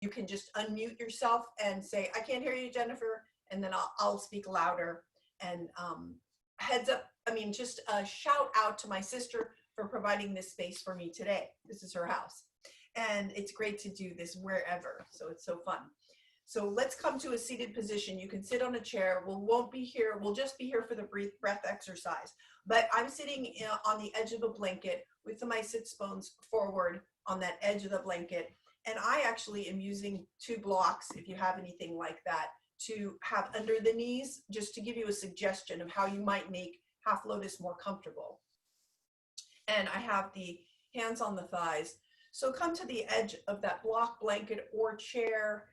you can just unmute yourself and say, I can't hear you, Jennifer, and then I'll speak louder. And heads up, I mean, just a shout out to my sister for providing this space for me today. This is her house. And it's great to do this wherever, so it's so fun. So let's come to a seated position. You can sit on a chair. We'll just be here for the breath exercise. But I'm sitting on the edge of a blanket with my sits bones forward on that edge of the blanket. And I actually am using 2 blocks, if you have anything like that, to have under the knees, just to give you a suggestion of how you might make half lotus more comfortable. And I have the hands on the thighs. So come to the edge of that block, blanket, or chair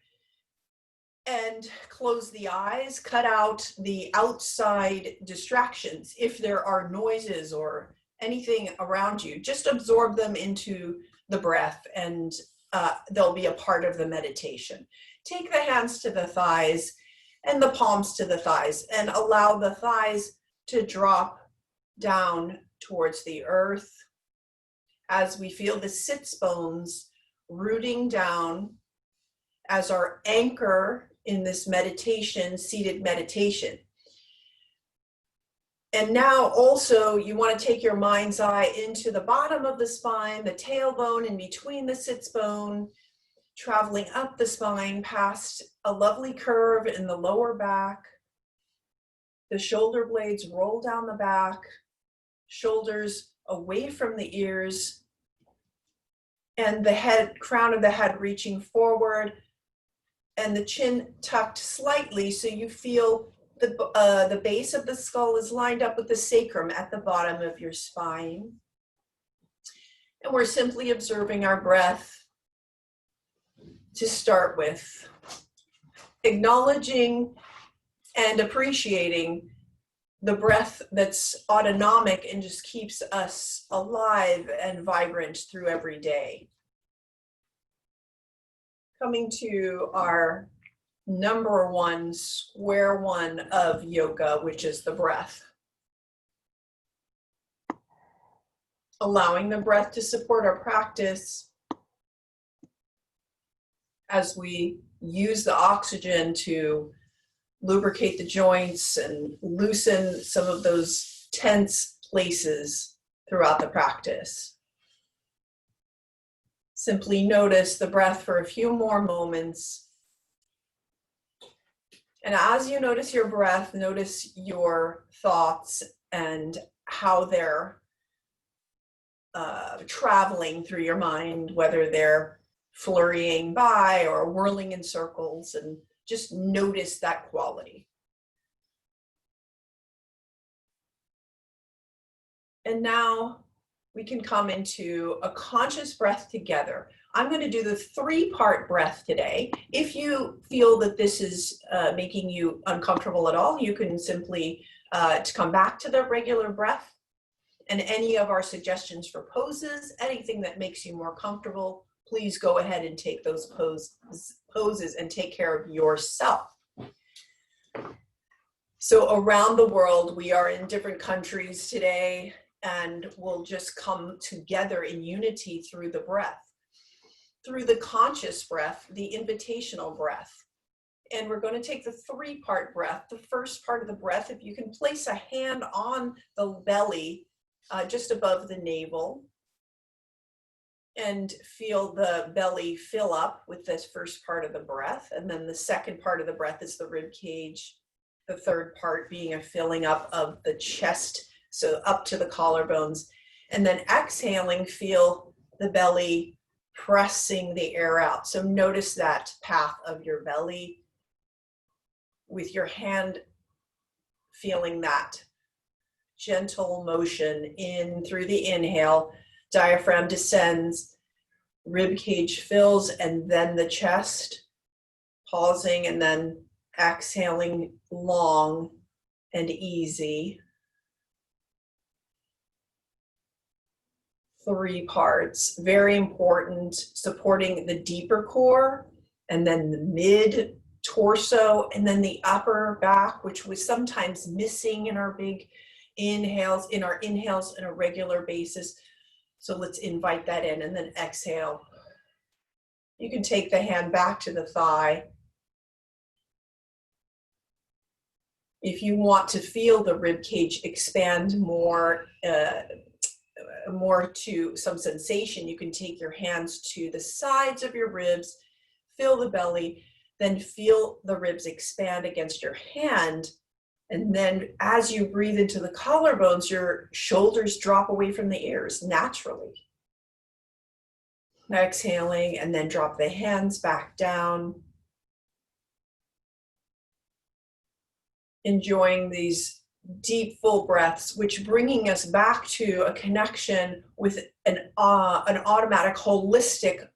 and close the eyes, cut out the outside distractions. If there are noises or anything around you, just absorb them into the breath and they'll be a part of the meditation. Take the hands to the thighs and the palms to the thighs and allow the thighs to drop down towards the earth as we feel the sits bones rooting down as our anchor in this meditation, seated meditation. And now also you want to take your mind's eye into the bottom of the spine, the tailbone in between the sits bone, traveling up the spine past a lovely curve in the lower back. The shoulder blades roll down the back, shoulders away from the ears, and the head, crown of the head reaching forward, and the chin tucked slightly so you feel the base of the skull is lined up with the sacrum at the bottom of your spine. And we're simply observing our breath to start with, acknowledging and appreciating the breath that's autonomic and just keeps us alive and vibrant through every day. Coming to our number 1, square 1 of yoga, which is the breath. Allowing the breath to support our practice as we use the oxygen to lubricate the joints and loosen some of those tense places throughout the practice. Simply notice the breath for a few more moments. And as you notice your breath, notice your thoughts and how they're traveling through your mind, whether they're flurrying by or whirling in circles, and just notice that quality. And now we can come into a conscious breath together. I'm going to do the 3-part breath today. If you feel that this is making you uncomfortable at all, you can simply come back to the regular breath. And any of our suggestions for poses, anything that makes you more comfortable, please go ahead and take those poses and take care of yourself. So around the world, we are in different countries today, and we'll just come together in unity through the breath, through the conscious breath, the invitational breath. And we're going to take the 3-part breath. The first part of the breath, if you can place a hand on the belly, just above the navel, and feel the belly fill up with this first part of the breath. And then the second part of the breath is the rib cage. The third part being a filling up of the chest, so up to the collarbones. And then exhaling, feel the belly pressing the air out. So notice that path of your belly with your hand feeling that gentle motion in through the inhale. Diaphragm descends, rib cage fills, and then the chest, pausing and then exhaling long and easy. 3 parts, very important, supporting the deeper core, and then the mid torso, and then the upper back, which was sometimes missing in our big inhales, on a regular basis. So let's invite that in, and then exhale. You can take the hand back to the thigh. If you want to feel the rib cage expand more, more to some sensation, you can take your hands to the sides of your ribs, fill the belly, then feel the ribs expand against your hand. And then as you breathe into the collarbones, your shoulders drop away from the ears naturally. Exhaling, and then drop the hands back down. Enjoying these deep, full breaths, which bringing us back to a connection with an automatic, holistic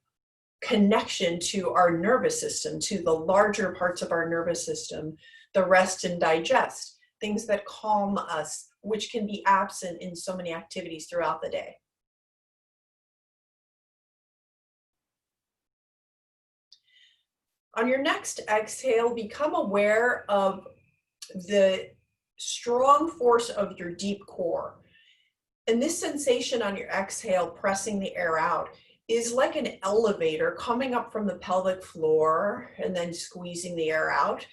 connection to our nervous system, to the larger parts of our nervous system, the rest and digest, things that calm us, which can be absent in so many activities throughout the day. On your next exhale, become aware of the strong force of your deep core. And this sensation on your exhale, pressing the air out, is like an elevator coming up from the pelvic floor and then squeezing the air out.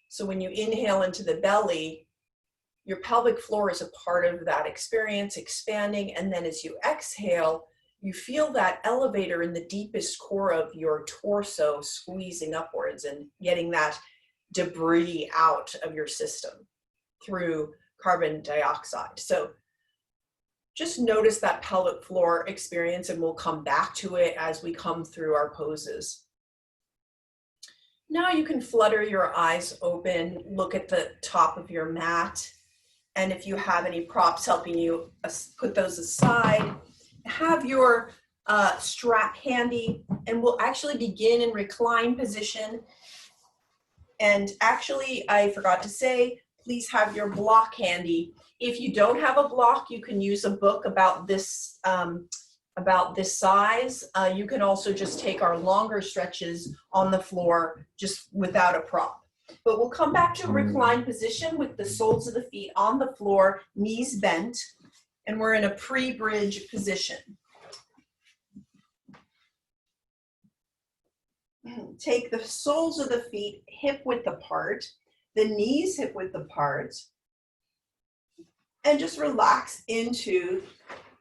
So when you inhale into the belly, your pelvic floor is a part of that experience, expanding. And then as you exhale, you feel that elevator in the deepest core of your torso squeezing upwards and getting that debris out of your system through carbon dioxide. So just notice that pelvic floor experience, and we'll come back to it as we come through our poses. Now you can flutter your eyes open, look at the top of your mat, and if you have any props helping you, put those aside. Have your strap handy, and we'll actually begin in recline position. And actually, I forgot to say, please have your block handy. If you don't have a block, you can use a book about this size. You can also just take our longer stretches on the floor, just without a prop. But we'll come back to recline position with the soles of the feet on the floor, knees bent, and we're in a pre-bridge position. Take the soles of the feet hip width apart, the knees hip width apart, and just relax into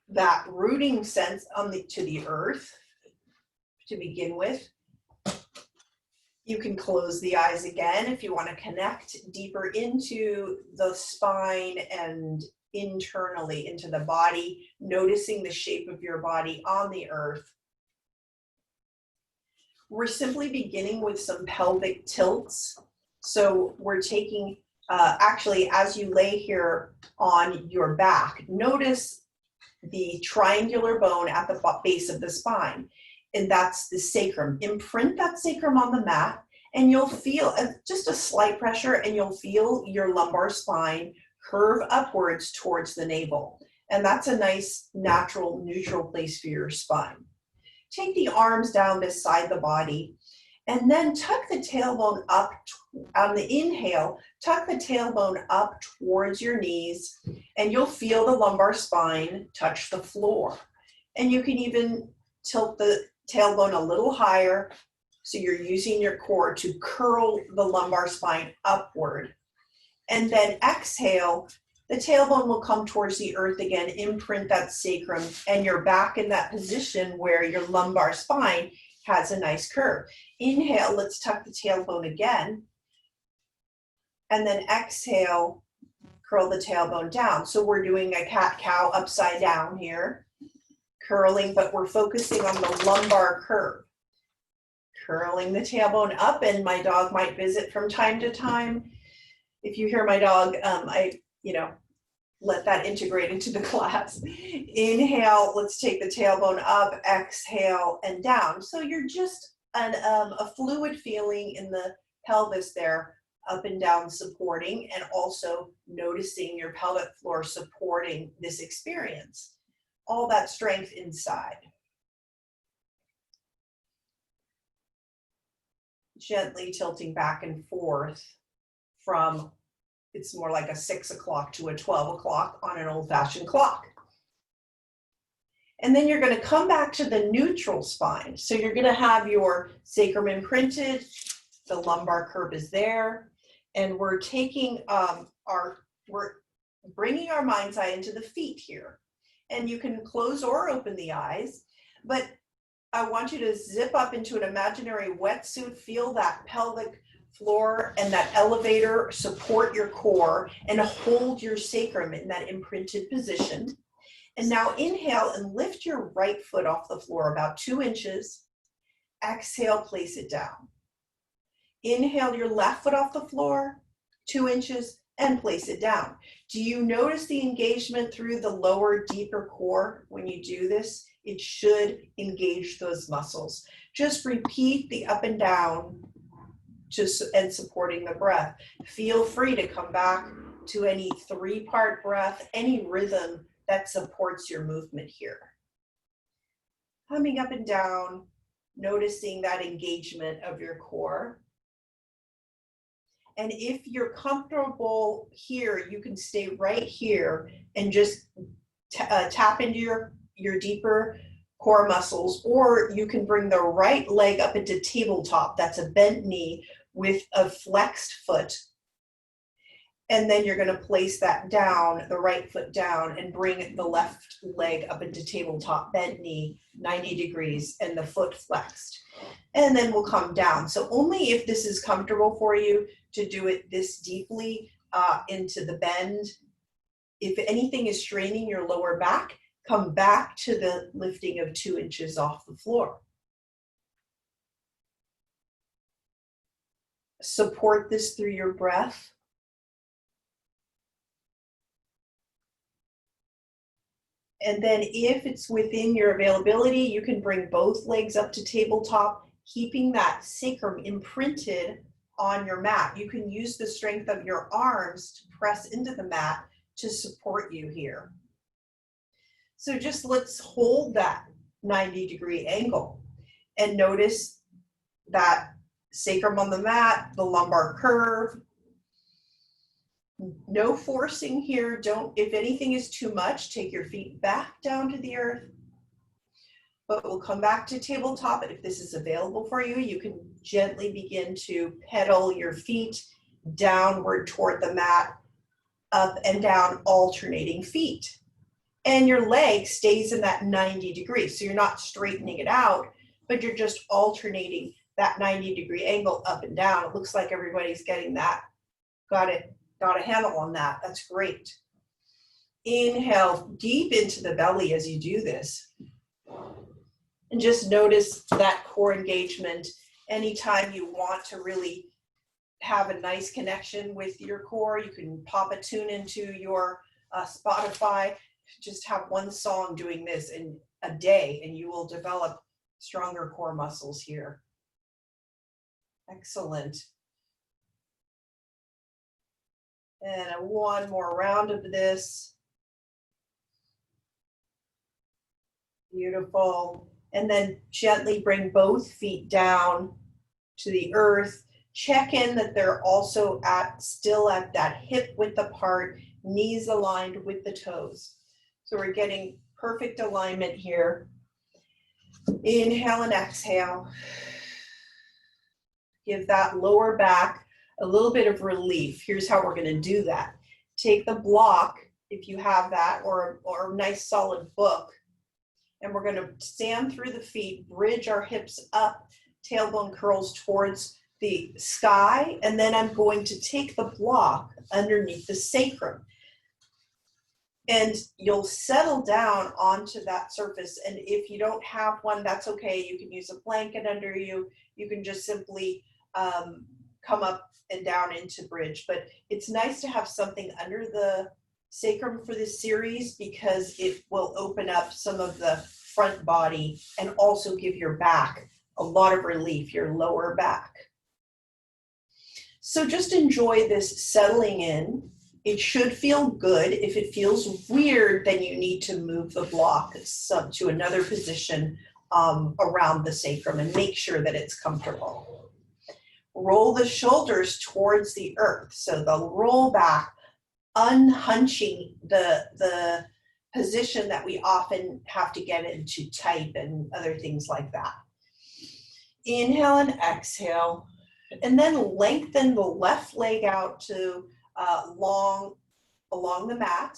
that rooting sense to the earth to begin with. You can close the eyes again if you want to connect deeper into the spine and internally into the body, noticing the shape of your body on the earth. We're simply beginning with some pelvic tilts. So we're taking, actually, as you lay here on your back, notice the triangular bone at the base of the spine, and that's the sacrum. Imprint that sacrum on the mat, and you'll feel just a slight pressure, and you'll feel your lumbar spine curve upwards towards the navel. And that's a nice, natural, neutral place for your spine. Take the arms down beside the body, and then tuck the tailbone up on the inhale, tuck the tailbone up towards your knees, and you'll feel the lumbar spine touch the floor. And you can even tilt the tailbone a little higher, so you're using your core to curl the lumbar spine upward. And then exhale, the tailbone will come towards the earth again, imprint that sacrum, and you're back in that position where your lumbar spine has a nice curve. Inhale, let's tuck the tailbone again. And then exhale, curl the tailbone down. So we're doing a cat-cow upside down here, curling, but we're focusing on the lumbar curve. Curling the tailbone up, and my dog might visit from time to time. If you hear my dog, let that integrate into the class. Inhale, let's take the tailbone up, exhale, and down. So you're just a fluid feeling in the pelvis there, up and down supporting, and also noticing your pelvic floor supporting this experience. All that strength inside. Gently tilting back and forth from, it's more like a 6 o'clock to a 12 o'clock on an old-fashioned clock. And then you're going to come back to the neutral spine. So you're going to have your sacrum imprinted, the lumbar curve is there, and we're taking we're bringing our mind's eye into the feet here. And you can close or open the eyes, but I want you to zip up into an imaginary wetsuit, feel that pelvic floor and that elevator support your core and hold your sacrum in that imprinted position. And now inhale and lift your right foot off the floor about 2 inches. Exhale, place it down. Inhale your left foot off the floor, 2 inches, and place it down. Do you notice the engagement through the lower, deeper core when you do this? It should engage those muscles. Just repeat the up and down and supporting the breath. Feel free to come back to any 3-part breath, any rhythm that supports your movement here. Humming up and down, noticing that engagement of your core. And if you're comfortable here, you can stay right here and just tap into your deeper core muscles, or you can bring the right leg up into tabletop. That's a bent knee with a flexed foot. And then you're going to place that down, the right foot down, and bring the left leg up into tabletop, bent knee, 90 degrees, and the foot flexed. And then we'll come down. So only if this is comfortable for you to do it this deeply into the bend. If anything is straining your lower back, come back to the lifting of 2 inches off the floor. Support this through your breath. And then if it's within your availability, you can bring both legs up to tabletop, keeping that sacrum imprinted on your mat. You can use the strength of your arms to press into the mat to support you here. So just let's hold that 90-degree angle and notice that sacrum on the mat, the lumbar curve. No forcing here. If anything is too much, take your feet back down to the earth. But we'll come back to tabletop, and if this is available for you, you can gently begin to pedal your feet downward toward the mat, up and down, alternating feet. And your leg stays in that 90 degrees. So you're not straightening it out, but you're just alternating that 90-degree angle up and down. It looks like everybody's getting that. Got a handle on that. That's great. Inhale deep into the belly as you do this. And just notice that core engagement. Anytime you want to really have a nice connection with your core, you can pop a tune into your Spotify. Just have one song doing this in a day, and you will develop stronger core muscles here. Excellent. And one more round of this. Beautiful. And then gently bring both feet down to the earth. Check in that they're also still at that hip width apart, knees aligned with the toes. So we're getting perfect alignment here. Inhale and exhale. Give that lower back a little bit of relief. Here's how we're going to do that. Take the block, if you have that, or a nice solid book, and we're going to stand through the feet, bridge our hips up, tailbone curls towards the sky, and then I'm going to take the block underneath the sacrum. And you'll settle down onto that surface. And if you don't have one, that's okay. You can use a blanket under you. You can just simply come up and down into bridge. But it's nice to have something under the sacrum for this series because it will open up some of the front body and also give your back a lot of relief, your lower back. So just enjoy this settling in. It should feel good. If it feels weird, then you need to move the block to another position around the sacrum and make sure that it's comfortable. Roll the shoulders towards the earth. So they'll roll back, unhunching the position that we often have to get into type and other things like that. Inhale and exhale, and then lengthen the left leg out to long along the mat.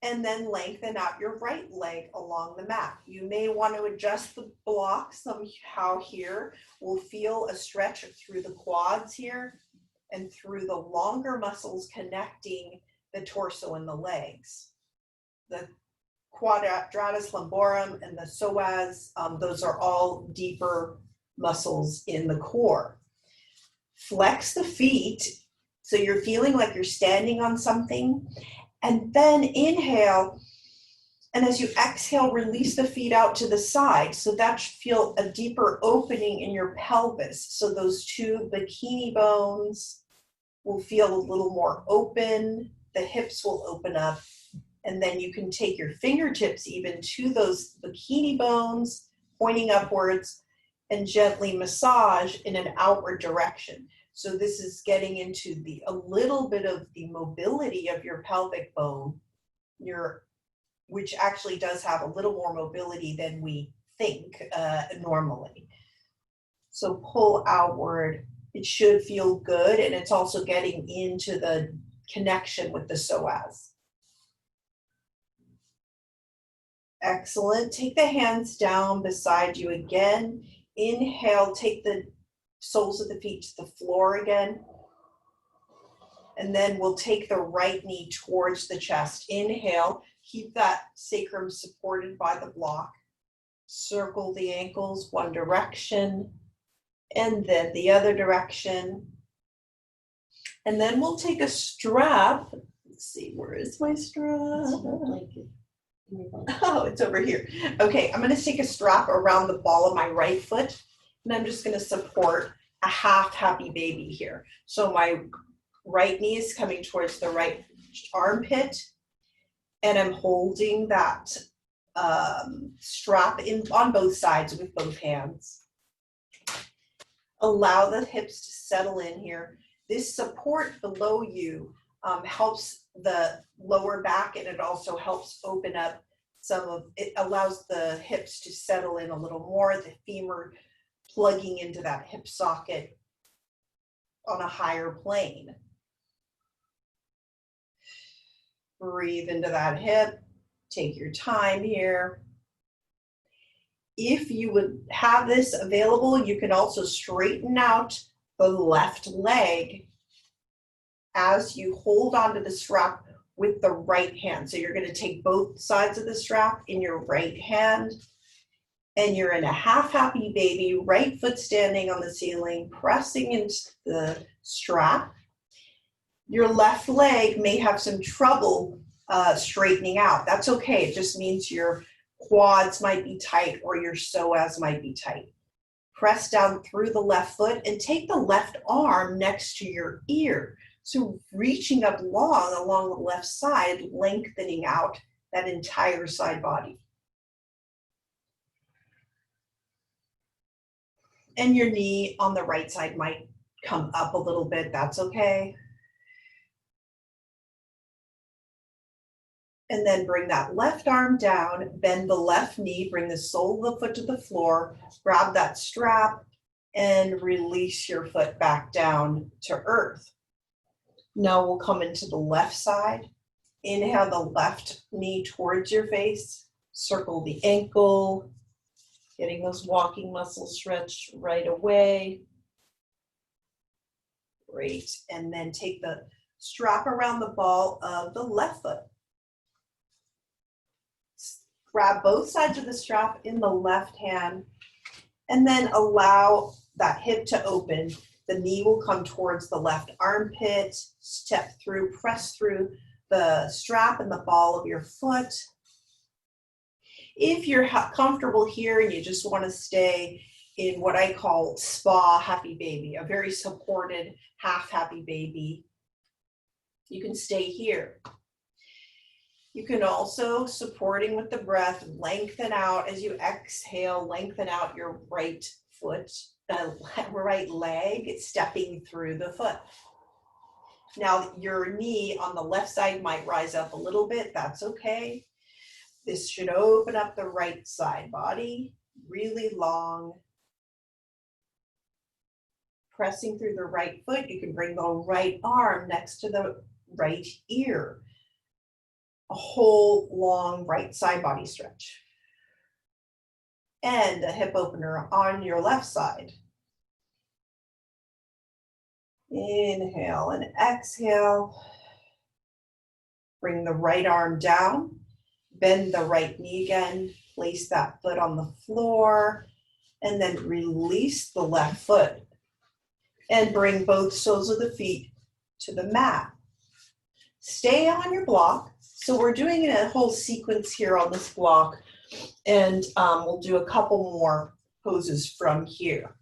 And then lengthen out your right leg along the mat. You may want to adjust the block somehow here. We'll feel a stretch through the quads here and through the longer muscles connecting the torso and the legs. The quadratus lumborum and the psoas, those are all deeper muscles in the core. Flex the feet so you're feeling like you're standing on something. And then inhale, and as you exhale, release the feet out to the side. So that should feel a deeper opening in your pelvis. So those two bikini bones will feel a little more open. The hips will open up. And then you can take your fingertips even to those bikini bones, pointing upwards, and gently massage in an outward direction. So this is getting into a little bit of the mobility of your pelvic bone, which actually does have a little more mobility than we think normally. So pull outward. It should feel good, and it's also getting into the connection with the psoas. Excellent. Take the hands down beside you again. Inhale, take the soles of the feet to the floor again. And then we'll take the right knee towards the chest. Inhale, keep that sacrum supported by the block. Circle the ankles one direction and then the other direction. And then we'll take a strap. Let's see, where is my strap? Oh, it's over here. Okay, I'm going to take a strap around the ball of my right foot. And I'm just going to support a half happy baby here. So my right knee is coming towards the right armpit, and I'm holding that strap on both sides with both hands. Allow the hips to settle in here. This support below you helps the lower back, and it also helps open up it allows the hips to settle in a little more, the femur plugging into that hip socket on a higher plane. Breathe into that hip. Take your time here. If you would have this available, you can also straighten out the left leg as you hold onto the strap with the right hand. So you're going to take both sides of the strap in your right hand, and you're in a half happy baby, right foot standing on the ceiling, pressing into the strap. Your left leg may have some trouble straightening out. That's okay. It just means your quads might be tight or your psoas might be tight. Press down through the left foot and take the left arm next to your ear. So reaching up long along the left side, lengthening out that entire side body. And your knee on the right side might come up a little bit. That's okay. And then bring that left arm down, bend the left knee, bring the sole of the foot to the floor, grab that strap, and release your foot back down to earth. Now we'll come into the left side. Inhale the left knee towards your face. Circle the ankle, getting those walking muscles stretched right away. Great. And then take the strap around the ball of the left foot. Grab both sides of the strap in the left hand, and then allow that hip to open. The knee will come towards the left armpit. Step through, press through the strap and the ball of your foot. If you're comfortable here and you just want to stay in what I call spa happy baby, a very supported half happy baby, you can stay here. You can also, supporting with the breath, lengthen out as you exhale, lengthen out your right foot, right leg, stepping through the foot. Now your knee on the left side might rise up a little bit. That's okay. This should open up the right side body, really long. Pressing through the right foot, you can bring the right arm next to the right ear. A whole long right side body stretch. And a hip opener on your left side. Inhale and exhale. Bring the right arm down. Bend the right knee again. Place that foot on the floor. And then release the left foot. And bring both soles of the feet to the mat. Stay on your block. So we're doing a whole sequence here on this block. And we'll do a couple more poses from here.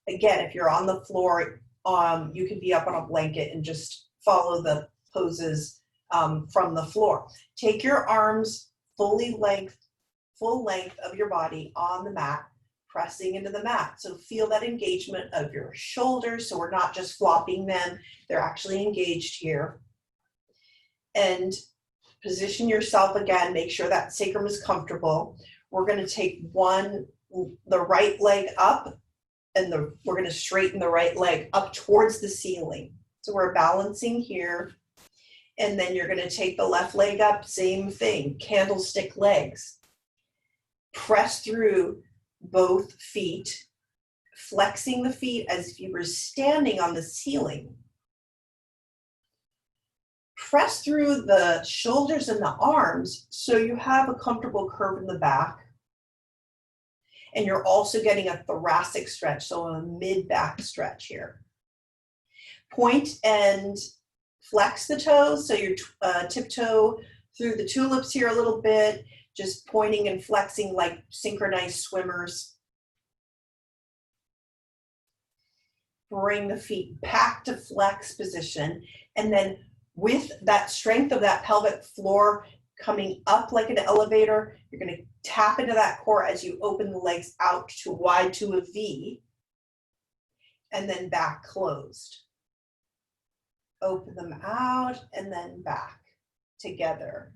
Again, if you're on the floor, you can be up on a blanket and just follow the poses from the floor. Take your arms full length of your body on the mat, pressing into the mat. So feel that engagement of your shoulders. So we're not just flopping them, they're actually engaged here. And position yourself again, make sure that sacrum is comfortable. We're going to take the right leg up, and we're going to straighten the right leg up towards the ceiling. So we're balancing here. And then you're going to take the left leg up, same thing, candlestick legs. Press through both feet, flexing the feet as if you were standing on the ceiling. Press through the shoulders and the arms so you have a comfortable curve in the back. And you're also getting a thoracic stretch, so a mid-back stretch here. Point and flex the toes, so you tiptoe through the tulips here a little bit, just pointing and flexing like synchronized swimmers. Bring the feet back to flex position, and then with that strength of that pelvic floor coming up like an elevator, you're going to tap into that core as you open the legs out to wide to a V, and then back closed. Open them out and then back together.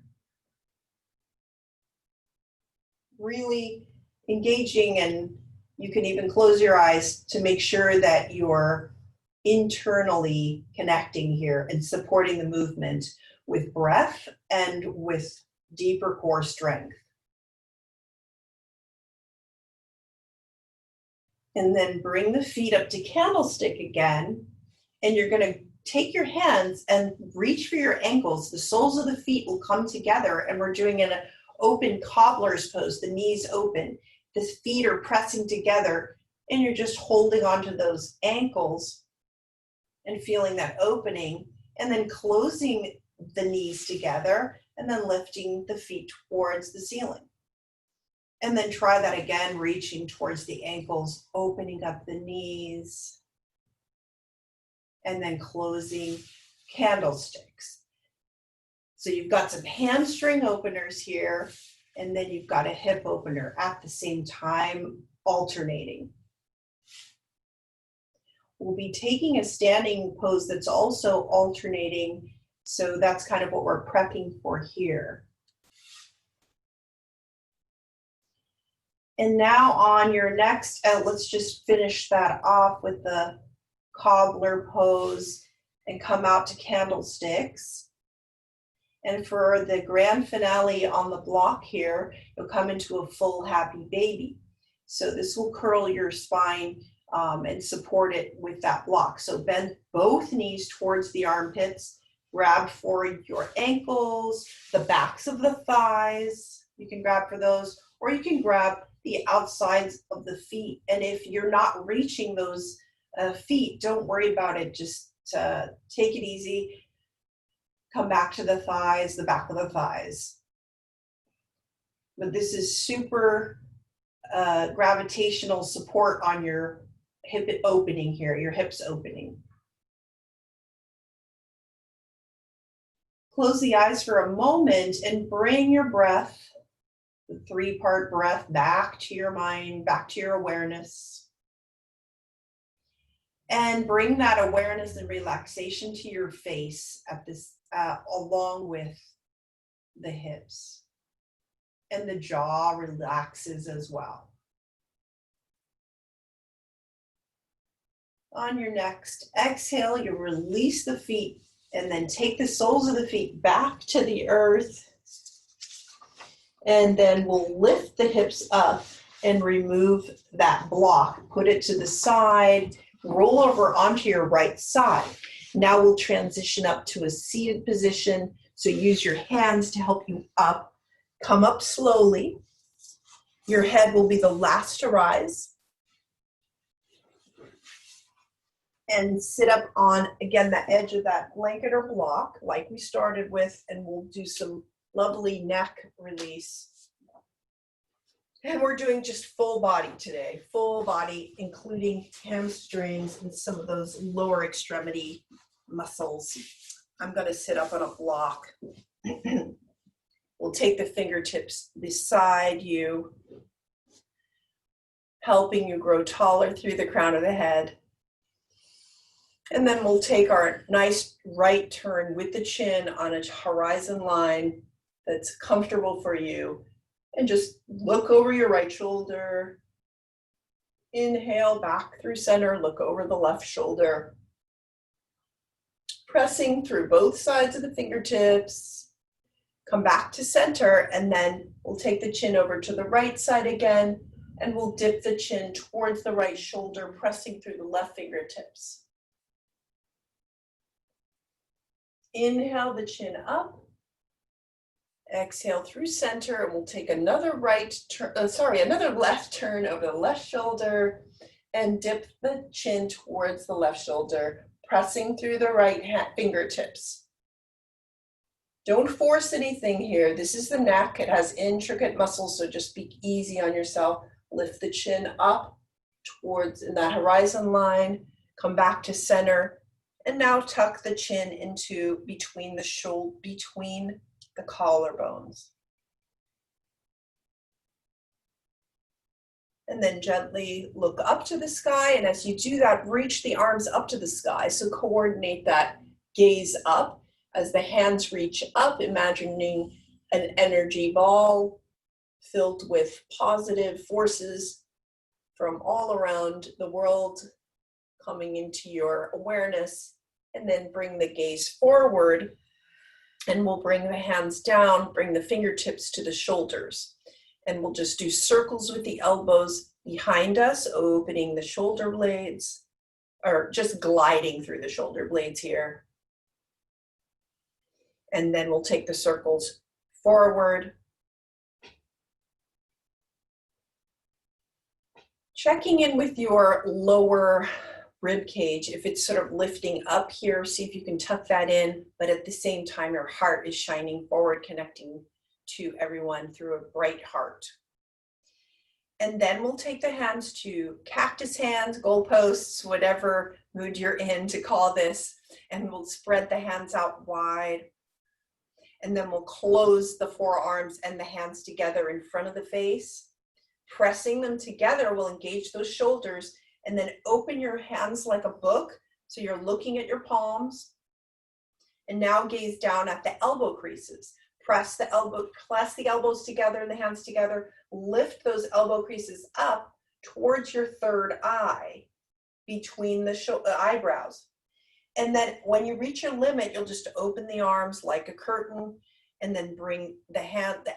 Really engaging, and you can even close your eyes to make sure that you're internally connecting here and supporting the movement with breath and with deeper core strength. And then bring the feet up to candlestick again, and you're going to take your hands and reach for your ankles. The soles of the feet will come together, and we're doing an open cobbler's pose, the knees open. The feet are pressing together, and you're just holding onto those ankles and feeling that opening, and then closing the knees together, and then lifting the feet towards the ceiling. And then try that again, reaching towards the ankles, opening up the knees, and then closing candlesticks. So you've got some hamstring openers here, and then you've got a hip opener at the same time, alternating. We'll be taking a standing pose that's also alternating, so that's kind of what we're prepping for here. And now on your next, let's just finish that off with the cobbler pose and come out to candlesticks. And for the grand finale on the block here, you'll come into a full happy baby. So this will curl your spine and support it with that block. So bend both knees towards the armpits, grab for your ankles, the backs of the thighs, you can grab for those, or you can grab the outsides of the feet. And if you're not reaching those feet, don't worry about it, just take it easy. Come back to the thighs, the back of the thighs. But this is super gravitational support on your hip opening here, your hips opening. Close the eyes for a moment and bring your breath, the three-part breath, back to your mind, back to your awareness. And bring that awareness and relaxation to your face at this, along with the hips. And the jaw relaxes as well. On your next exhale, you release the feet and then take the soles of the feet back to the earth. And then we'll lift the hips up and remove that block. Put it to the side, roll over onto your right side. Now we'll transition up to a seated position. So use your hands to help you up. Come up slowly. Your head will be the last to rise. And sit up on, again, the edge of that blanket or block like we started with, and we'll do some lovely neck release. And we're doing just full body today, full body, including hamstrings and some of those lower extremity muscles. I'm going to sit up on a block. We'll take the fingertips beside you, helping you grow taller through the crown of the head. And then we'll take our nice right turn with the chin on a horizon line that's comfortable for you. And just look over your right shoulder. Inhale back through center, look over the left shoulder. Pressing through both sides of the fingertips. Come back to center, and then we'll take the chin over to the right side again, and we'll dip the chin towards the right shoulder, pressing through the left fingertips. Inhale the chin up. Exhale through center, and we'll take another another left turn over the left shoulder and dip the chin towards the left shoulder, pressing through the right fingertips. Don't force anything here. This is the neck. It has intricate muscles, so just be easy on yourself. Lift the chin up towards in that horizon line. Come back to center. And now tuck the chin into between the collarbones. And then gently look up to the sky. And as you do that, reach the arms up to the sky. So coordinate that gaze up as the hands reach up, imagining an energy ball filled with positive forces from all around the world coming into your awareness. And then bring the gaze forward, and we'll bring the hands down, bring the fingertips to the shoulders. And we'll just do circles with the elbows behind us, opening the shoulder blades, or just gliding through the shoulder blades here. And then we'll take the circles forward. Checking in with your lower rib cage. If it's sort of lifting up here, see if you can tuck that in, but at the same time, your heart is shining forward, connecting to everyone through a bright heart. And then we'll take the hands to cactus hands, goalposts, whatever mood you're in to call this, and we'll spread the hands out wide. And then we'll close the forearms and the hands together in front of the face. Pressing them together will engage those shoulders. And then open your hands like a book. So you're looking at your palms. And now gaze down at the elbow creases. Press the elbows together and the hands together. Lift those elbow creases up towards your third eye, between the eyebrows. And then when you reach your limit, you'll just open the arms like a curtain, and then bring the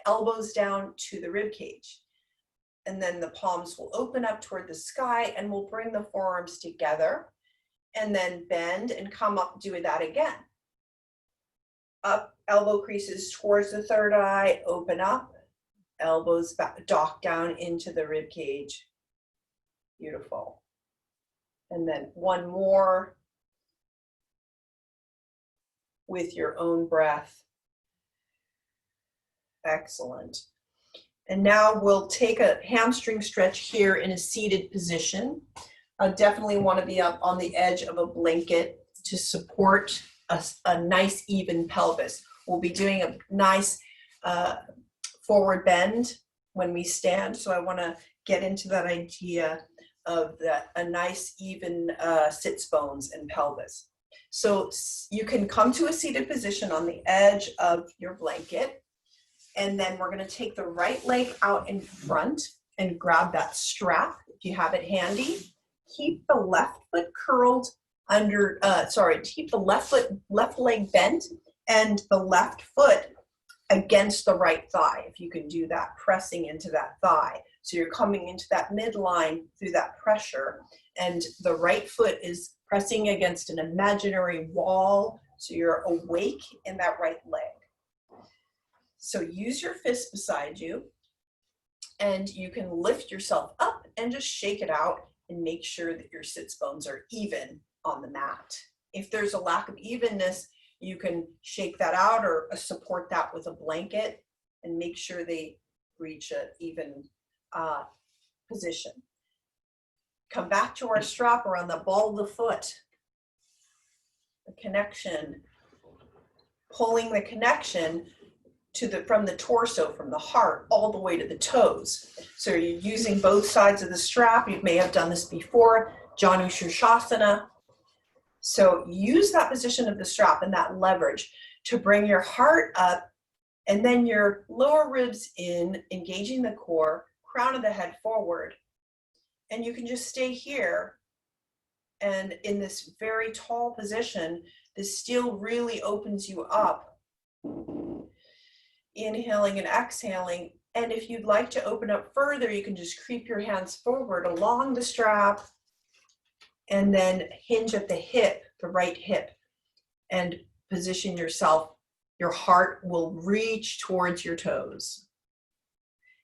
elbows down to the rib cage. And then the palms will open up toward the sky, and we'll bring the forearms together, and then bend and come up, do that again. Up, elbow creases towards the third eye, open up, elbows back, dock down into the rib cage. Beautiful. And then one more with your own breath. Excellent. And now we'll take a hamstring stretch here in a seated position. I definitely want to be up on the edge of a blanket to support a nice even pelvis. We'll be doing a nice forward bend when we stand. So I want to get into that idea of a nice even sits bones and pelvis. So you can come to a seated position on the edge of your blanket, and then we're going to take the right leg out in front and grab that strap if you have it handy. Keep the left foot curled under, keep the left leg bent and the left foot against the right thigh, if you can do that, pressing into that thigh. So you're coming into that midline through that pressure, and the right foot is pressing against an imaginary wall, so you're awake in that right leg. So use your fist beside you, and you can lift yourself up and just shake it out and make sure that your sits bones are even on the mat. If there's a lack of evenness, you can shake that out or support that with a blanket and make sure they reach an even position. Come back to our strap around the ball of the foot. The connection, pulling the connection from the torso, from the heart, all the way to the toes. So you're using both sides of the strap. You may have done this before, Janu Shirshasana. So use that position of the strap and that leverage to bring your heart up, and then your lower ribs in, engaging the core, crown of the head forward. And you can just stay here. And in this very tall position, the steel really opens you up. Inhaling and exhaling. And if you'd like to open up further, you can just creep your hands forward along the strap and then hinge at the hip, the right hip, and position yourself. Your heart will reach towards your toes.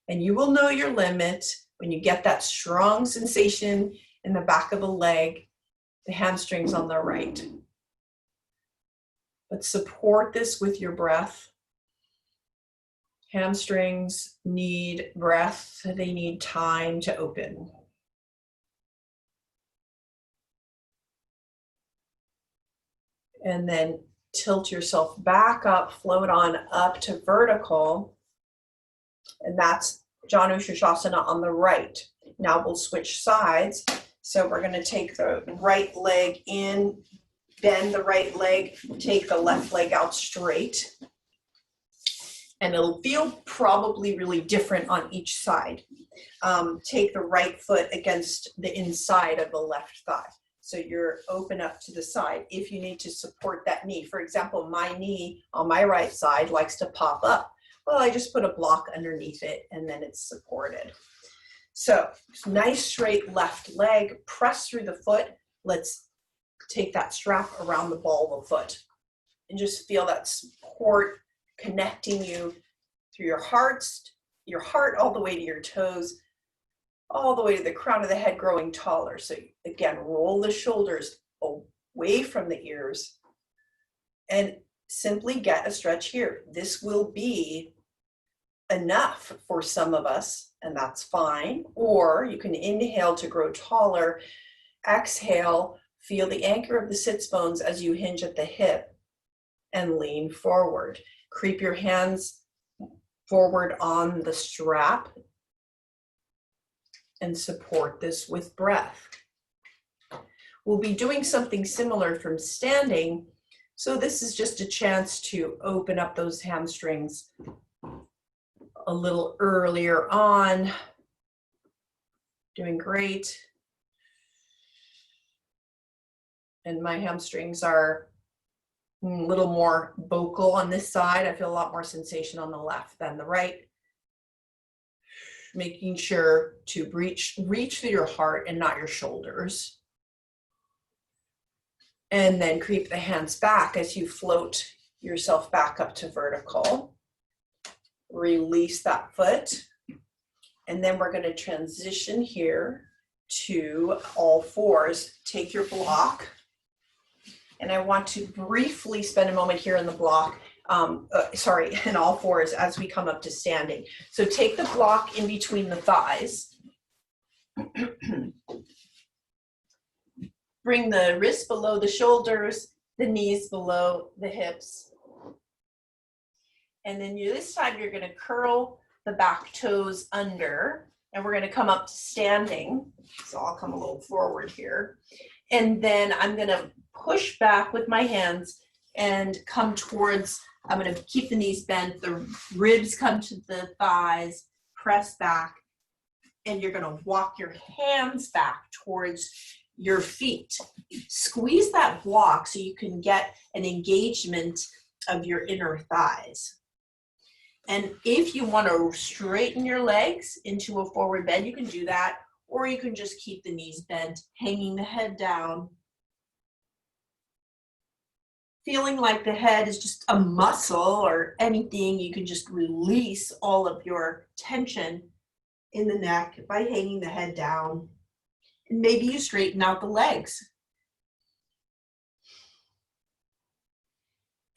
And you will know your limit when you get that strong sensation in the back of the leg, the hamstrings on the right. But support this with your breath. Hamstrings need breath, they need time to open. And then tilt yourself back up, float on up to vertical. And that's Janu Shirshasana on the right. Now we'll switch sides. So we're going to take the right leg in, bend the right leg, take the left leg out straight. And it'll feel probably really different on each side. Take the right foot against the inside of the left thigh. So you're open up to the side if you need to support that knee. For example, my knee on my right side likes to pop up. Well, I just put a block underneath it and then it's supported. So nice straight left leg, press through the foot. Let's take that strap around the ball of the foot and just feel that support connecting you through your heart all the way to your toes, all the way to the crown of the head, growing taller. So again, roll the shoulders away from the ears and simply get a stretch here. This will be enough for some of us, and that's fine. Or you can inhale to grow taller, exhale, feel the anchor of the sits bones as you hinge at the hip and lean forward. Creep your hands forward on the strap and support this with breath. We'll be doing something similar from standing, so this is just a chance to open up those hamstrings a little earlier on. Doing great. And my hamstrings are a little more vocal on this side. I feel a lot more sensation on the left than the right. Making sure to reach through your heart and not your shoulders. And then creep the hands back as you float yourself back up to vertical. Release that foot. And then we're going to transition here to all fours. Take your block. And I want to briefly spend a moment here in the block, in all fours as we come up to standing. So take the block in between the thighs. Bring the wrists below the shoulders, the knees below the hips. And then this time you're going to curl the back toes under And we're going to come up to standing. So I'll come a little forward here. And then I'm going to push back with my hands and come towards, I'm going to keep the knees bent, the ribs come to the thighs, press back, and you're going to walk your hands back towards your feet. Squeeze that block so you can get an engagement of your inner thighs. And if you want to straighten your legs into a forward bend, you can do that, or you can just keep the knees bent, hanging the head down. Feeling like the head is just a muscle or anything, you can just release all of your tension in the neck by hanging the head down. And maybe you straighten out the legs.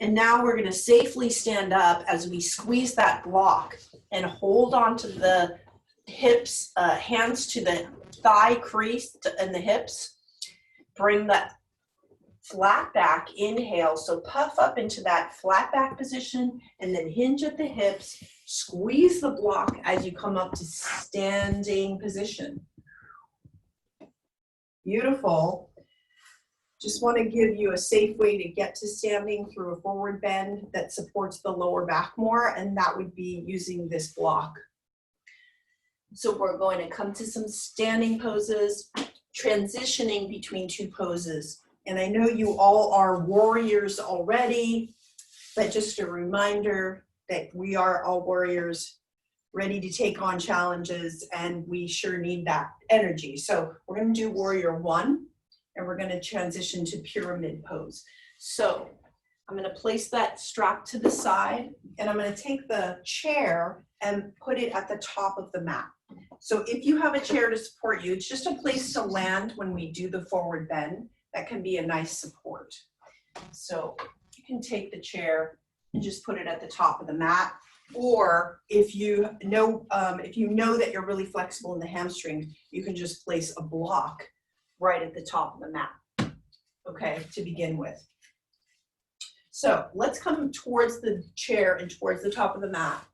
And now we're going to safely stand up as we squeeze that block and hold on to the hips, hands to the thigh crease and the hips. Bring that flat back, inhale, so puff up into that flat back position and then hinge at the hips, squeeze the block as you come up to standing position. Beautiful. Just want to give you a safe way to get to standing through a forward bend that supports the lower back more, and that would be using this block. So we're going to come to some standing poses, transitioning between two poses. And I know you all are warriors already, but just a reminder that we are all warriors ready to take on challenges, and we sure need that energy. So we're going to do warrior one, and we're going to transition to pyramid pose. So I'm going to place that strap to the side, and I'm going to take the chair and put it at the top of the mat. So if you have a chair to support you, it's just a place to land when we do the forward bend. That can be a nice support. So you can take the chair and just put it at the top of the mat. Or if you know that you're really flexible in the hamstrings, you can just place a block right at the top of the mat, okay, to begin with. So let's come towards the chair and towards the top of the mat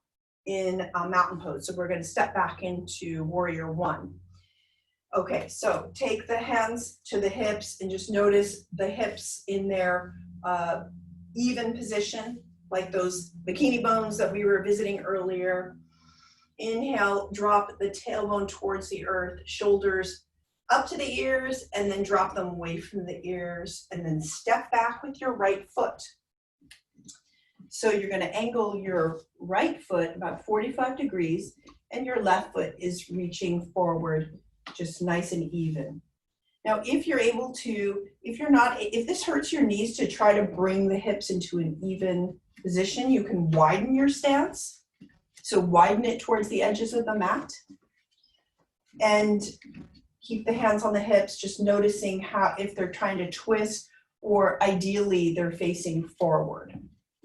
in a mountain pose. So we're going to step back into warrior one. Okay, so take the hands to the hips and just notice the hips in their even position, like those bikini bones that we were visiting earlier. Inhale, drop the tailbone towards the earth, shoulders up to the ears, and then drop them away from the ears, and then step back with your right foot. So you're going to angle your right foot about 45 degrees, and your left foot is reaching forward, just nice and even. Now, if you're able to, if this hurts your knees, to try to bring the hips into an even position, you can widen your stance. So widen it towards the edges of the mat. And keep the hands on the hips, just noticing how, if they're trying to twist, or ideally they're facing forward,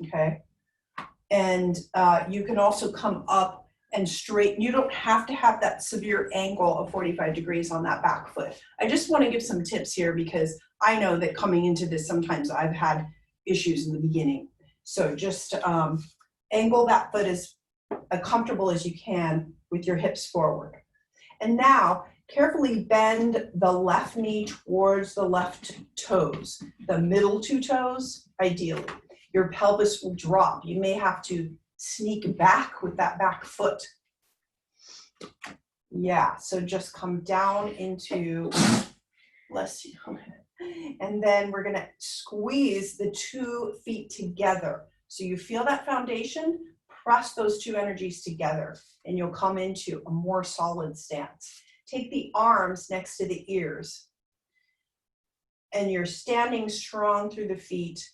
okay? And you can also come up and straighten. You don't have to have that severe angle of 45 degrees on that back foot. I just want to give some tips here, because I know that coming into this, sometimes I've had issues in the beginning. So just angle that foot as comfortable as you can with your hips forward. And now, carefully bend the left knee towards the left toes, the middle two toes, ideally. Your pelvis will drop. You may have to sneak back with that back foot. Yeah, so just come down into, bless you. And then we're gonna squeeze the 2 feet together. So you feel that foundation, press those two energies together, and you'll come into a more solid stance. Take the arms next to the ears, and you're standing strong through the feet,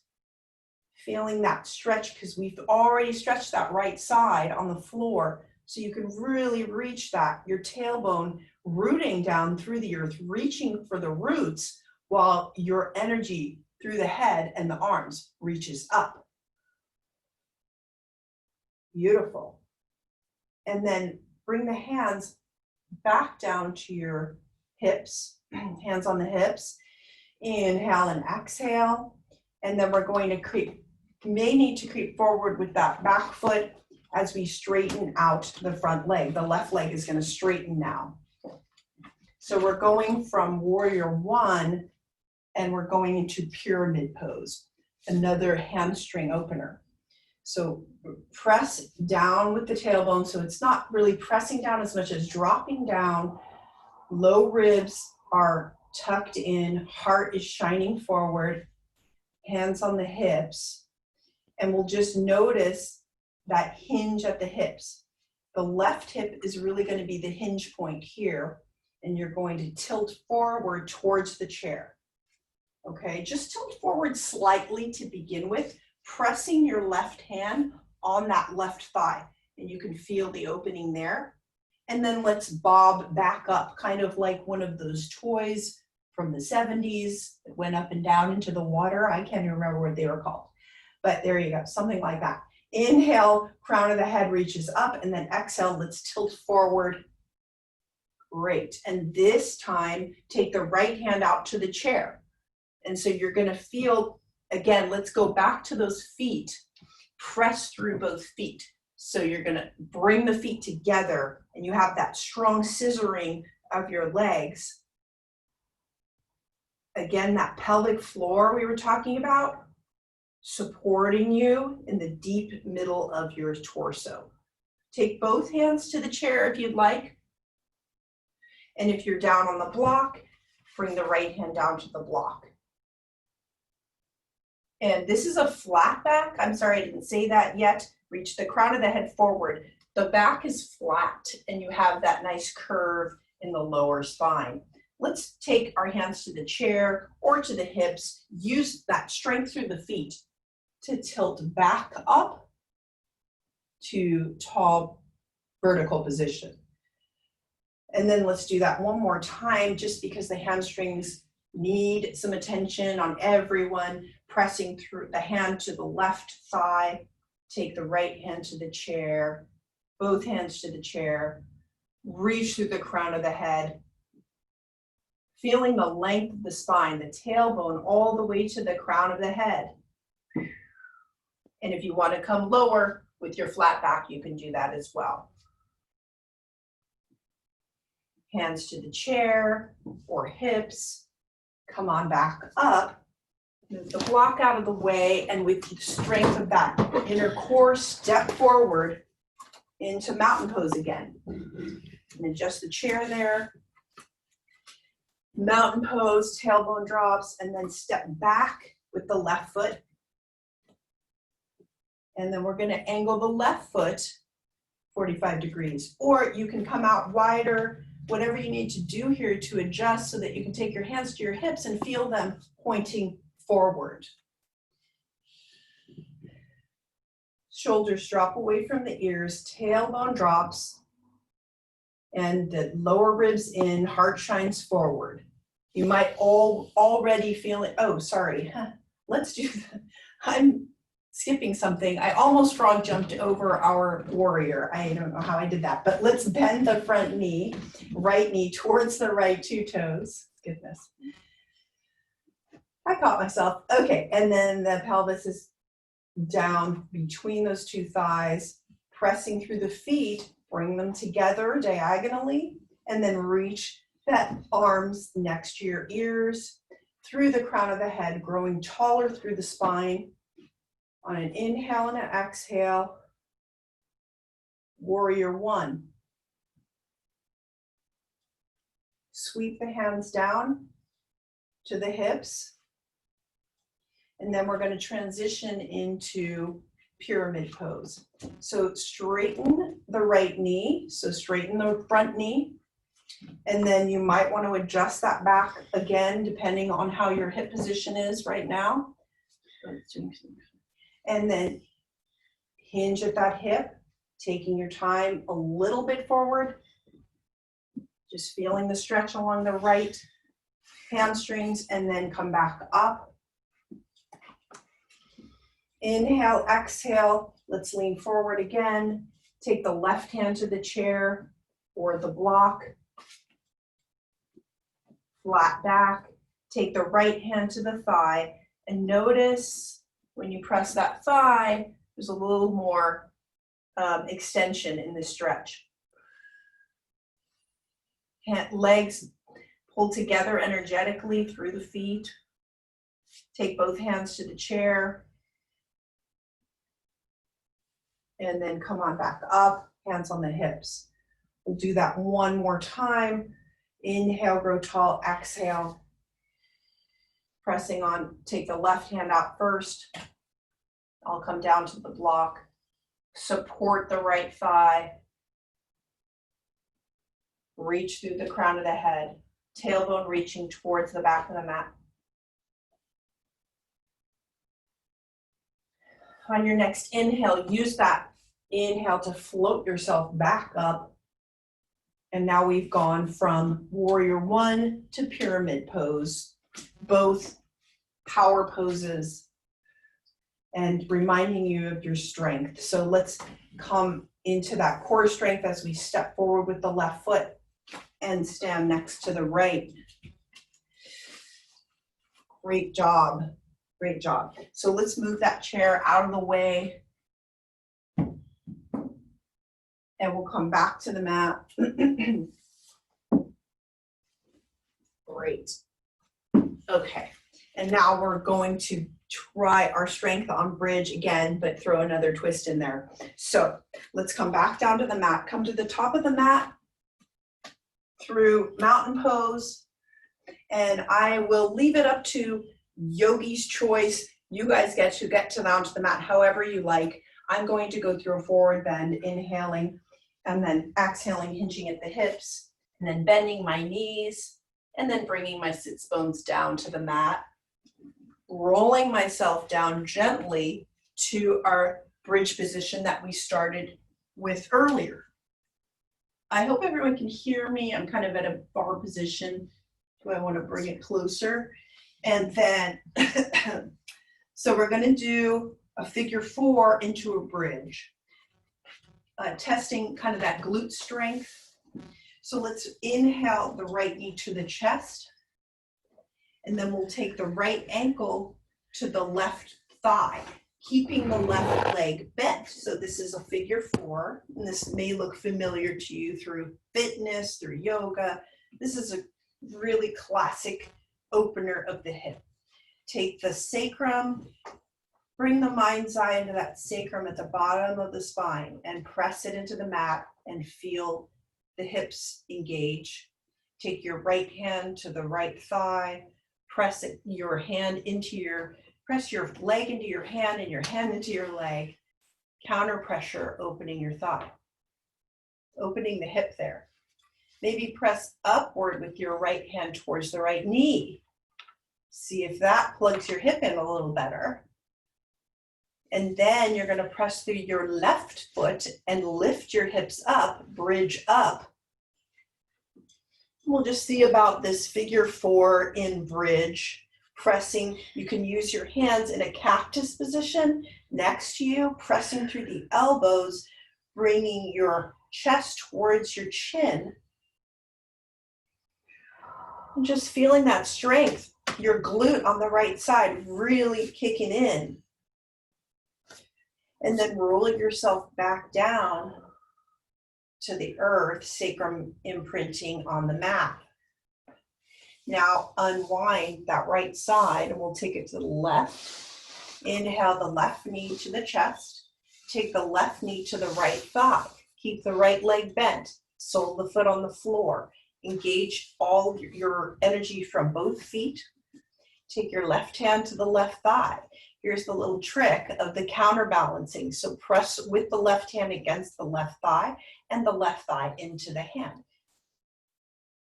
feeling that stretch, because we've already stretched that right side on the floor. So you can really reach that, your tailbone rooting down through the earth, reaching for the roots, while your energy through the head and the arms reaches up. Beautiful. And then bring the hands back down to your hips, hands on the hips. Inhale and exhale. And then we're going to creep, may need to creep forward with that back foot as we straighten out the front leg. The left leg is going to straighten now. So we're going from warrior one and we're going into pyramid pose, another hamstring opener. So press down with the tailbone, so it's not really pressing down as much as dropping down. Low ribs are tucked in, heart is shining forward, hands on the hips, and we'll just notice that hinge at the hips. The left hip is really going to be the hinge point here, and you're going to tilt forward towards the chair. Okay, just tilt forward slightly to begin with, pressing your left hand on that left thigh, and you can feel the opening there. And then let's bob back up, kind of like one of those toys from the 70s that went up and down into the water. I can't even remember what they were called, but there you go, something like that. Inhale, crown of the head reaches up, and then exhale, let's tilt forward. Great. And this time, take the right hand out to the chair. And so you're going to feel, again, let's go back to those feet. Press through both feet. So you're going to bring the feet together, and you have that strong scissoring of your legs. Again, that pelvic floor we were talking about, supporting you in the deep middle of your torso. Take both hands to the chair if you'd like. And if you're down on the block, bring the right hand down to the block. And this is a flat back. I'm sorry, I didn't say that yet. Reach the crown of the head forward. The back is flat, and you have that nice curve in the lower spine. Let's take our hands to the chair or to the hips. Use that strength through the feet to tilt back up to tall vertical position. And then let's do that one more time, just because the hamstrings need some attention on everyone. Pressing through the hand to the left thigh. Take the right hand to the chair, both hands to the chair. Reach through the crown of the head. Feeling the length of the spine, the tailbone all the way to the crown of the head. And if you want to come lower with your flat back, you can do that as well. Hands to the chair or hips. Come on back up. Move the block out of the way, and with the strength of that inner core, step forward into mountain pose again. And adjust the chair there. Mountain pose, tailbone drops, and then step back with the left foot. And then we're going to angle the left foot 45 degrees. Or you can come out wider, whatever you need to do here to adjust so that you can take your hands to your hips and feel them pointing forward. Shoulders drop away from the ears, tailbone drops, and the lower ribs in, heart shines forward. You might already feel it. Oh, sorry. Let's do that. I'm skipping something. I almost frog jumped over our warrior. I don't know how I did that, but let's bend the front knee, right knee towards the right two toes. Goodness. I caught myself. Okay, and then the pelvis is down between those two thighs, pressing through the feet, bring them together diagonally, and then reach that arms next to your ears, through the crown of the head, growing taller through the spine. On an inhale and an exhale, warrior one. Sweep the hands down to the hips. And then we're going to transition into pyramid pose. So straighten the right knee. So straighten the front knee. And then you might want to adjust that back again, depending on how your hip position is right now. And then hinge at that hip, taking your time a little bit forward. Just feeling the stretch along the right hamstrings, and then come back up. Inhale, exhale, let's lean forward again. Take the left hand to the chair or the block. Flat back. Take the right hand to the thigh, and notice when you press that thigh, there's a little more extension in this stretch. Legs pull together energetically through the feet. Take both hands to the chair. And then come on back up, hands on the hips. We'll do that one more time. Inhale, grow tall, exhale. Pressing on, take the left hand out first. I'll come down to the block. Support the right thigh. Reach through the crown of the head. Tailbone reaching towards the back of the mat. On your next inhale, use that inhale to float yourself back up. And now we've gone from warrior one to pyramid pose, both power poses, and reminding you of your strength. So let's come into that core strength as we step forward with the left foot and stand next to the right. Great job. Great job. So let's move that chair out of the way. And we'll come back to the mat. Great. Okay. And now we're going to try our strength on bridge again, but throw another twist in there. So let's come back down to the mat. Come to the top of the mat through mountain pose. And I will leave it up to yogi's choice. You guys get to down to the mat however you like. I'm going to go through a forward bend, inhaling, and then exhaling, hinging at the hips, and then bending my knees, and then bringing my sits bones down to the mat, rolling myself down gently to our bridge position that we started with earlier. I hope everyone can hear me. I'm kind of at a bar position. Do I want to bring it closer? And then, so we're going to do a figure four into a bridge, testing kind of that glute strength. So let's inhale the right knee to the chest, and then we'll take the right ankle to the left thigh, keeping the left leg bent. So this is a figure four, and this may look familiar to you through fitness, through yoga. This is a really classic opener of the hip. Take the sacrum, bring the mind's eye into that sacrum at the bottom of the spine and press it into the mat and feel the hips engage. Take your right hand to the right thigh, press your leg into your hand and your hand into your leg. Counter pressure, opening your thigh, opening the hip there. Maybe press upward with your right hand towards the right knee. See if that plugs your hip in a little better. And then you're going to press through your left foot and lift your hips up, bridge up. We'll just see about this figure four in bridge. Pressing, you can use your hands in a cactus position next to you, pressing through the elbows, bringing your chest towards your chin. And just feeling that strength, your glute on the right side really kicking in. And then rolling yourself back down to the earth, sacrum imprinting on the mat. Now unwind that right side and we'll take it to the left. Inhale the left knee to the chest. Take the left knee to the right thigh. Keep the right leg bent, sole of the foot on the floor. Engage all your energy from both feet. Take your left hand to the left thigh. Here's the little trick of the counterbalancing. So press with the left hand against the left thigh and the left thigh into the hand.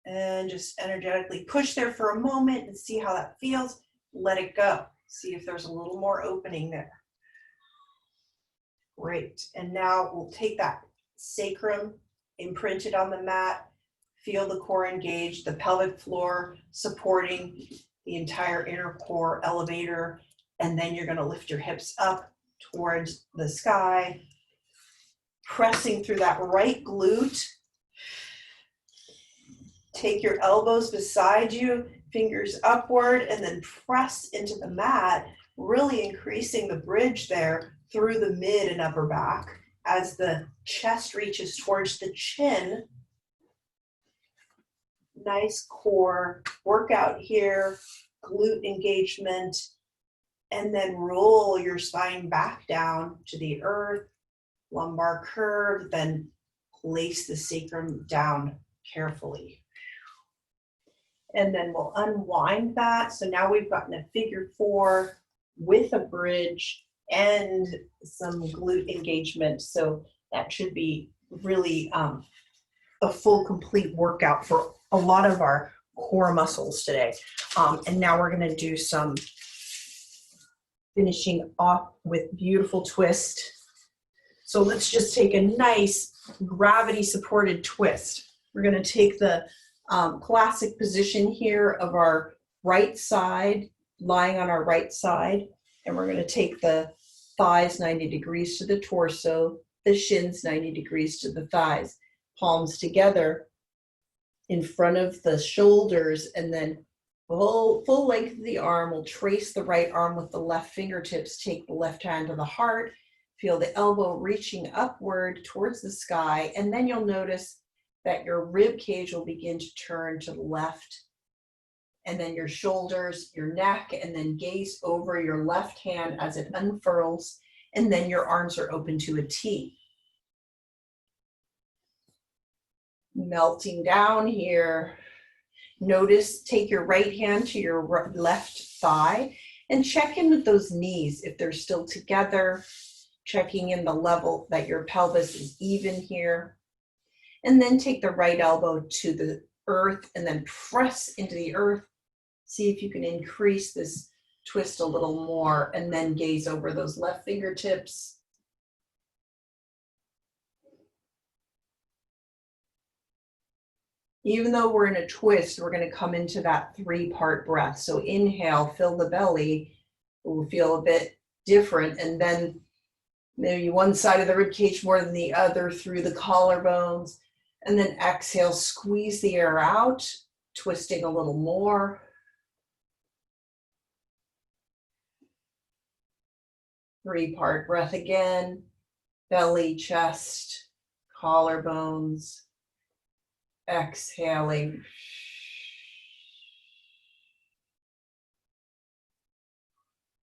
And just energetically push there for a moment and see how that feels. Let it go. See if there's a little more opening there. Great. And now we'll take that sacrum imprinted on the mat. Feel the core engaged, the pelvic floor supporting the entire inner core elevator. And then you're going to lift your hips up towards the sky, pressing through that right glute. Take your elbows beside you, fingers upward, and then press into the mat, really increasing the bridge there through the mid and upper back as the chest reaches towards the chin. Nice core workout here, glute engagement, and then roll your spine back down to the earth, lumbar curve, then place the sacrum down carefully. And then we'll unwind that. So now we've gotten a figure 4 with a bridge and some glute engagement. So that should be really a full, complete workout for a lot of our core muscles today. And now we're going to do some finishing off with beautiful twist. So let's just take a nice gravity supported twist. We're going to take the classic position here of our right side, lying on our right side, and we're going to take the thighs 90 degrees to the torso, the shins 90 degrees to the thighs, palms together in front of the shoulders, and then full length of the arm. We'll trace the right arm with the left fingertips, take the left hand to the heart, feel the elbow reaching upward towards the sky, and then you'll notice that your rib cage will begin to turn to the left, and then your shoulders, your neck, and then gaze over your left hand as it unfurls, and then your arms are open to a T. Melting down here. Notice, take your right hand to your left thigh and check in with those knees if they're still together, checking in the level that your pelvis is even here. And then take the right elbow to the earth and then press into the earth. See if you can increase this twist a little more, and then gaze over those left fingertips. Even though we're in a twist, we're going to come into that 3-part breath. So inhale, fill the belly. We'll feel a bit different. And then maybe one side of the rib cage more than the other through the collarbones. And then exhale, squeeze the air out, twisting a little more. Three-part breath again. Belly, chest, collarbones. Exhaling.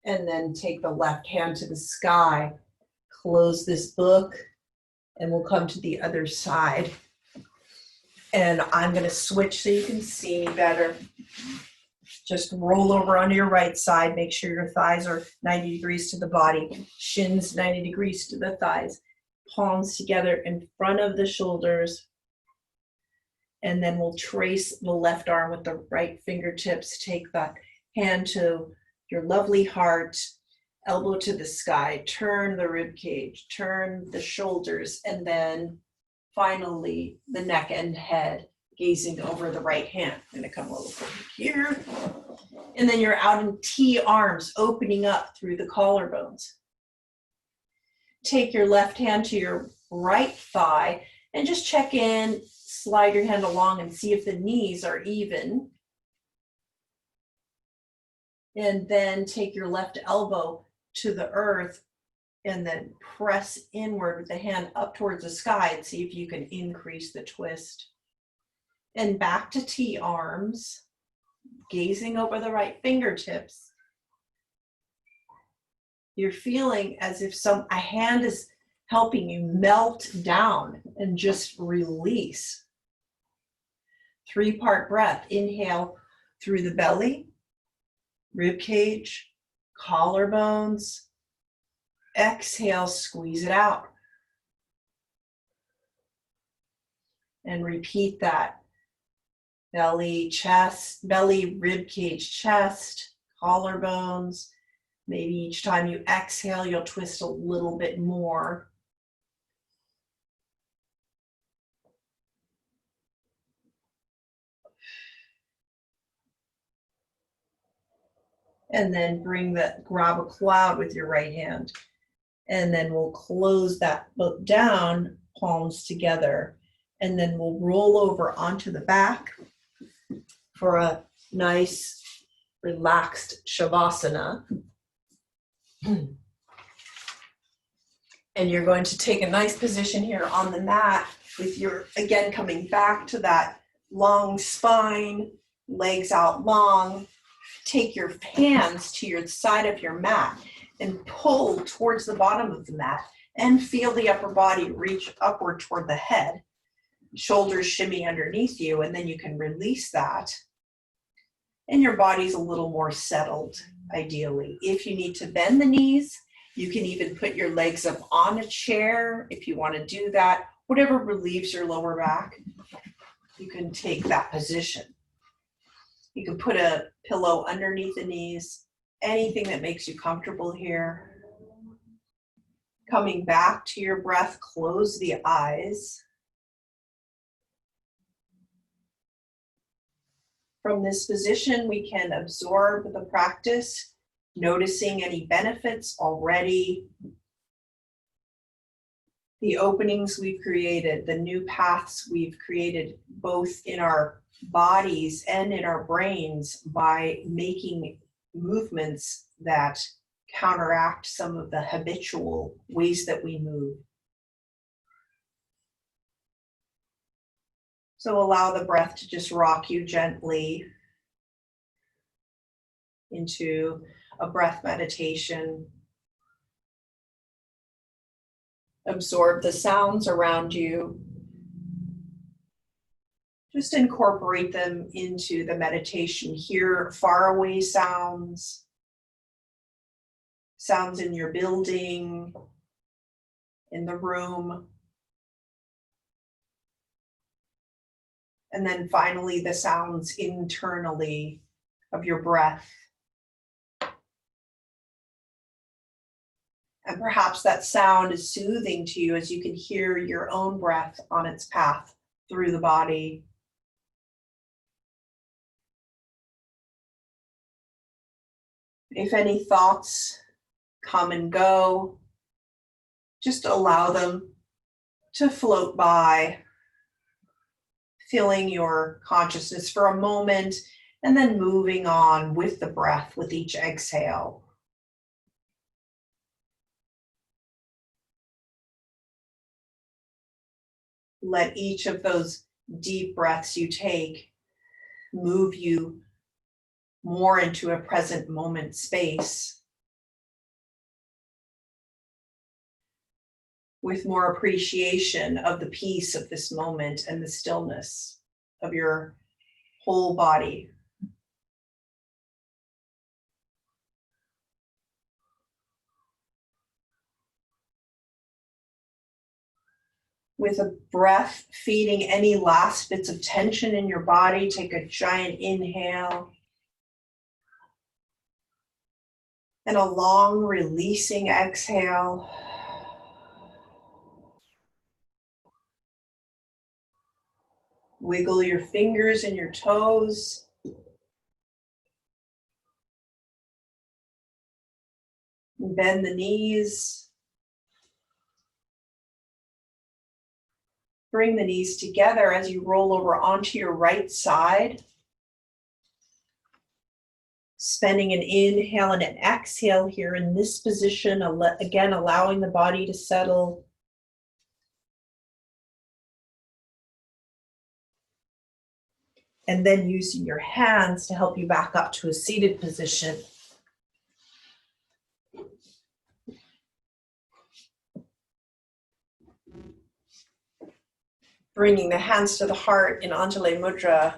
And then take the left hand to the sky. Close this book, and we'll come to the other side. And I'm going to switch so you can see me better. Just roll over onto your right side. Make sure your thighs are 90 degrees to the body. Shins 90 degrees to the thighs. Palms together in front of the shoulders. And then we'll trace the left arm with the right fingertips. Take that hand to your lovely heart. Elbow to the sky. Turn the rib cage. Turn the shoulders. And then finally, the neck and head, gazing over the right hand. I'm going to come a little over here. And then you're out in T arms, opening up through the collarbones. Take your left hand to your right thigh and just check in, slide your hand along and see if the knees are even. And then take your left elbow to the earth and then press inward with the hand up towards the sky and see if you can increase the twist. And back to T arms, gazing over the right fingertips. You're feeling as if a hand is helping you melt down and just release. 3-part breath. Inhale through the belly, rib cage, collarbones. Exhale, squeeze it out. And repeat that. Belly, chest, belly, rib cage, chest, collarbones. Maybe each time you exhale, you'll twist a little bit more. And then grab a cloud with your right hand. And then we'll close that book down, palms together. And then we'll roll over onto the back for a nice, relaxed Shavasana. And you're going to take a nice position here on the mat with your, again, coming back to that long spine, legs out long. Take your hands to your side of your mat and pull towards the bottom of the mat and feel the upper body reach upward toward the head. Shoulders shimmy underneath you, and then you can release that. And your body's a little more settled, ideally. If you need to bend the knees, you can even put your legs up on a chair if you want to do that. Whatever relieves your lower back, you can take that position. You can put a pillow underneath the knees, anything that makes you comfortable here. Coming back to your breath, close the eyes. From this position, we can absorb the practice, noticing any benefits already, the openings we've created, the new paths we've created, both in our bodies and in our brains by making movements that counteract some of the habitual ways that we move. So allow the breath to just rock you gently into a breath meditation. Absorb the sounds around you. Just incorporate them into the meditation. Hear faraway sounds, sounds in your building, in the room. And then finally, the sounds internally of your breath. And perhaps that sound is soothing to you as you can hear your own breath on its path through the body. If any thoughts come and go, just allow them to float by, filling your consciousness for a moment, and then moving on with the breath with each exhale. Let each of those deep breaths you take move you more into a present moment space with more appreciation of the peace of this moment and the stillness of your whole body. With a breath feeding any last bits of tension in your body, take a giant inhale. And a long releasing exhale. Wiggle your fingers and your toes. Bend the knees. Bring the knees together as you roll over onto your right side. Spending an inhale and an exhale here in this position, again, allowing the body to settle. And then using your hands to help you back up to a seated position. Bringing the hands to the heart in Anjali Mudra.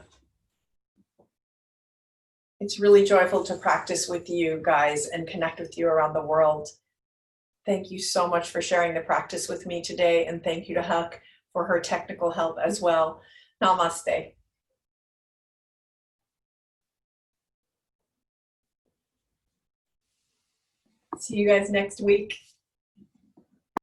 It's really joyful to practice with you guys and connect with you around the world. Thank you so much for sharing the practice with me today, and thank you to Huck for her technical help as well. Namaste. See you guys next week.